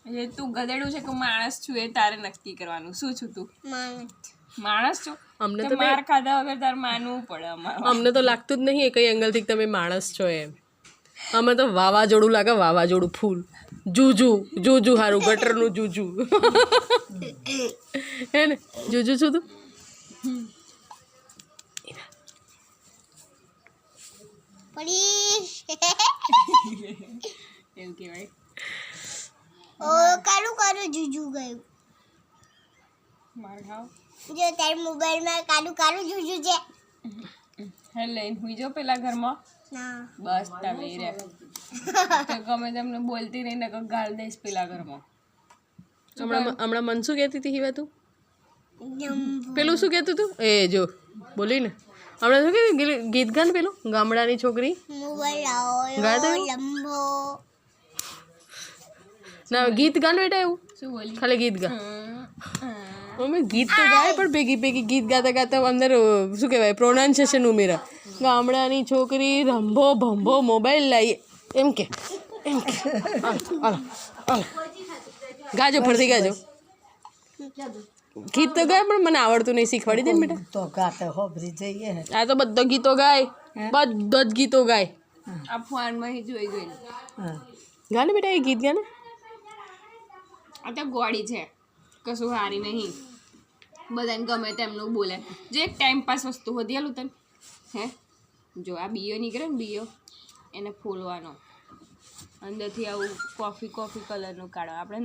એ તું ગધેડું છે કે માણસ છું એ તારે નક્કી કરવાનું. શું છું તું? માણસ છું. અમને તો માર ખાધા વગર તારે માનવું પડે અમારે. અમને તો લાગતું જ નહીં એ કઈ એંગલથી તમે માણસ છો એમ. અમે તો વાવાઝોડું લાગે, વાવાઝોડું ફૂલ જુજુ જુજુ હારું ગટરનું જુજુ હે ને જુજુ છું તું. એવું કહેવાય. કારું કારું જુજુ ગયું. માર ખાવ જો તારી મોબાઈલમાં કારું કારું જુજુ છે. હે લઈને હુઈ જાઓ પેલા ઘરમાં. ના બસ તમે રે તો ગમે તમને બોલતી નહીં ને ગાળ દઈશ પેલા ઘરમાં. હમણાં મન શું કહેતી હતી હિવા તું? પેલું શું કહેતું તું એ જો બોલી ને હમણાં શું કહેતી ગીત ગાન પેલું ગામડાની છોકરી મોબાઈલ લાવો ગાય તો લંબો. ના ગીત ગાન બેટા એવું શું બોલી? ખાલી ગીત ગા. મમ્મી ગીત તો ગાય પણ ભેગી ભેગી ગીત ગાતા ગાતા અંદર શું કહેવાય પ્રોનાઉન્સિએશન ઉમેરા. ગામડાની છોકરી રંભો ભંભો મોબાઈલ લાવીએ એમ કે હાલો ગાજો ફરતી ગાજો. ગીત તો ગાય પણ મને આવડતું નહીં, શીખવાડી દે ને બેટા. તો ગાતે હોભરી જઈએ. આ તો બધા ગીતો ગાય, બધા જ ગીતો ગાય. આ ફોનમાં જોઈ જોઈને ગાને બેટા એ ગીત ગાને. આ તો ગોળી છે, કશું હારી નહીં. બધાને ગમે તેમનું બોલે. જે એક ટાઈમ પાસ વસ્તુ હોતી આલું તને હે જો આ બીયો નીકળે ને બીયો એને ફોલવાનો અંદરથી આવું કોફી કોફી કલરનું કાઢો આપણે